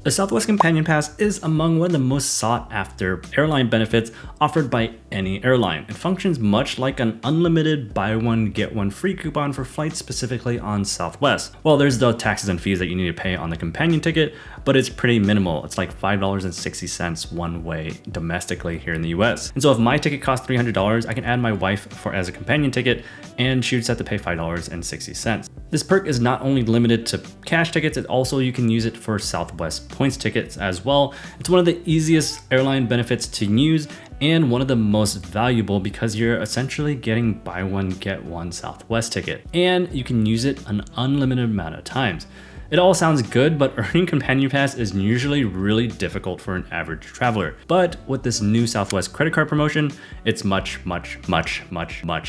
The Southwest Companion Pass is among one of the most sought after airline benefits offered by any airline. It functions much like an unlimited buy one get one free coupon for flights specifically on Southwest. Well, there's the taxes and fees that you need to pay on the companion ticket, but it's pretty minimal. It's like $5.60 one way domestically here in the US. And so if my ticket costs $300, I can add my wife as a companion ticket and she would have to pay $5.60. This perk is not only limited to cash tickets, you can use it for Southwest points tickets as well. It's one of the easiest airline benefits to use and one of the most valuable because you're essentially getting buy one get one Southwest ticket, and you can use it an unlimited amount of times. It all sounds good, but earning Companion Pass is usually really difficult for an average traveler. But with this new Southwest credit card promotion, it's much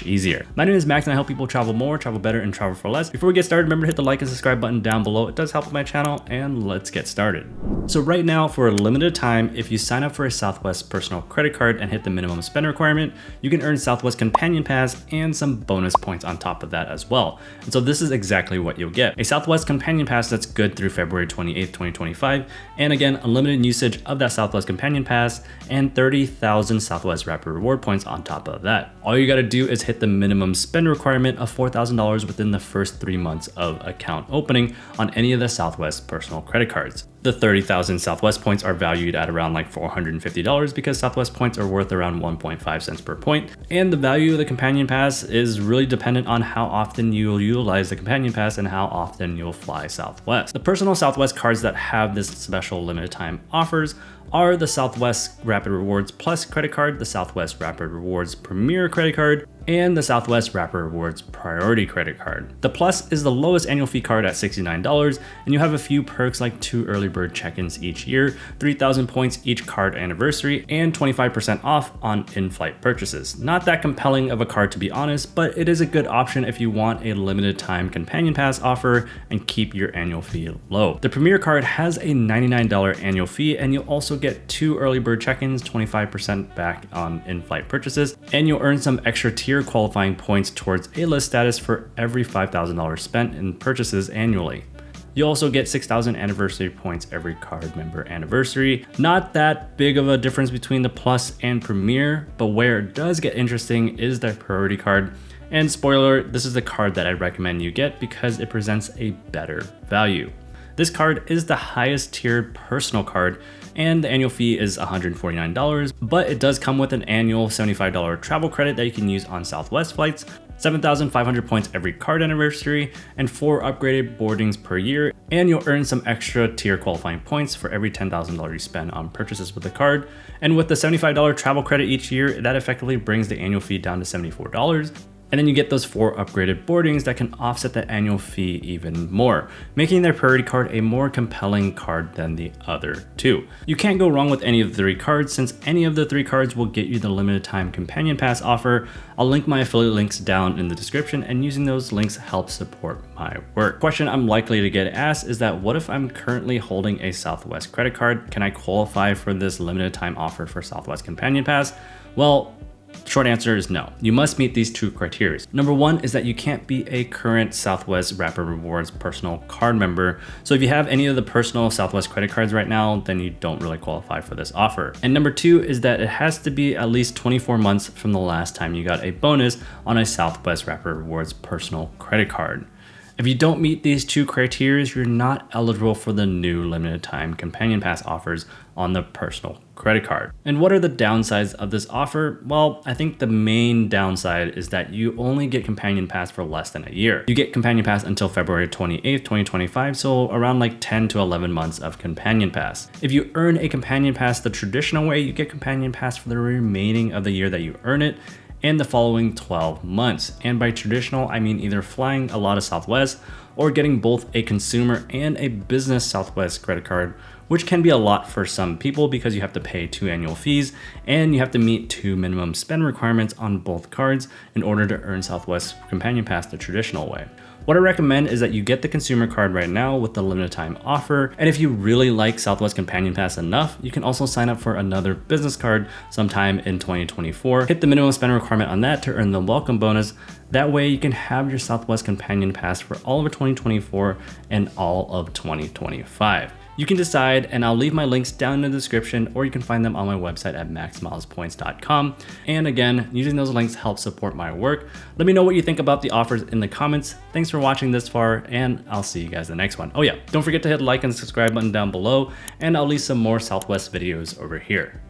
easier. My name is Max and I help people travel more, travel better, and travel for less. Before we get started, remember to hit the like and subscribe button down below. It does help with my channel, and let's get started. So right now, for a limited time, if you sign up for a Southwest personal credit card and hit the minimum spend requirement, you can earn Southwest Companion Pass and some bonus points on top of that as well. And so this is exactly what you'll get. A Southwest Companion Pass that's good through February 28th, 2025. And again, unlimited usage of that Southwest Companion Pass and 30,000 Southwest Rapid Reward points on top of that. All you gotta do is hit the minimum spend requirement of $4,000 within the first 3 months of account opening on any of the Southwest personal credit cards. The 30,000 Southwest points are valued at around like $450 because Southwest points are worth around 1.5 cents per point. And the value of the Companion Pass is really dependent on how often you'll utilize the Companion Pass and how often you'll fly Southwest. The personal Southwest cards that have this special limited time offers are the Southwest Rapid Rewards Plus credit card, the Southwest Rapid Rewards Premier credit card, and the Southwest Rapid Rewards Priority credit card. The Plus is the lowest annual fee card at $69, and you have a few perks like 2 early bird check-ins each year, 3,000 points each card anniversary, and 25% off on in-flight purchases. Not that compelling of a card to be honest, but it is a good option if you want a limited time Companion Pass offer and keep your annual fee low. The Premier card has a $99 annual fee, and you'll also get 2 early bird check-ins, 25% back on in-flight purchases, and you'll earn some extra tier qualifying points towards A-list status for every $5,000 spent in purchases annually. You also get 6,000 anniversary points every card member anniversary. Not that big of a difference between the Plus and Premier, but where it does get interesting is the Priority card. And spoiler, this is the card that I recommend you get because it presents a better value. This card is the highest tiered personal card and the annual fee is $149, but it does come with an annual $75 travel credit that you can use on Southwest flights, 7,500 points every card anniversary, and 4 upgraded boardings per year, and you'll earn some extra tier qualifying points for every $10,000 you spend on purchases with the card. And with the $75 travel credit each year, that effectively brings the annual fee down to $74. And then you get those 4 upgraded boardings that can offset the annual fee even more, making their Priority card a more compelling card than the other 2. You can't go wrong with any of the 3 cards since any of the 3 cards will get you the limited time Companion Pass offer. I'll link my affiliate links down in the description, and using those links helps support my work. Question I'm likely to get asked is that what if I'm currently holding a Southwest credit card? Can I qualify for this limited time offer for Southwest Companion Pass? Well, short answer is no. You must meet these 2 criteria. Number 1 is that you can't be a current Southwest Rapid Rewards personal card member. So if you have any of the personal Southwest credit cards right now, then you don't really qualify for this offer. And number 2 is that it has to be at least 24 months from the last time you got a bonus on a Southwest Rapid Rewards personal credit card. If you don't meet these 2 criteria, you're not eligible for the new limited time Companion Pass offers on the personal credit card. And what are the downsides of this offer? Well, I think the main downside is that you only get Companion Pass for less than a year. You get Companion Pass until February 28th, 2025, so around like 10 to 11 months of Companion Pass. If you earn a Companion Pass the traditional way, you get Companion Pass for the remaining of the year that you earn it, and the following 12 months. And by traditional, I mean either flying a lot of Southwest or getting both a consumer and a business Southwest credit card, which can be a lot for some people because you have to pay 2 annual fees and you have to meet 2 minimum spend requirements on both cards in order to earn Southwest Companion Pass the traditional way. What I recommend is that you get the consumer card right now with the limited time offer. And if you really like Southwest Companion Pass enough, you can also sign up for another business card sometime in 2024. Hit the minimum spend requirement on that to earn the welcome bonus. That way you can have your Southwest Companion Pass for all of 2024 and all of 2025. You can decide, and I'll leave my links down in the description, or you can find them on my website at maxmilespoints.com. And again, using those links helps support my work. Let me know what you think about the offers in the comments. Thanks for watching this far, and I'll see you guys in the next one. Oh yeah, don't forget to hit like and subscribe button down below, and I'll leave some more Southwest videos over here.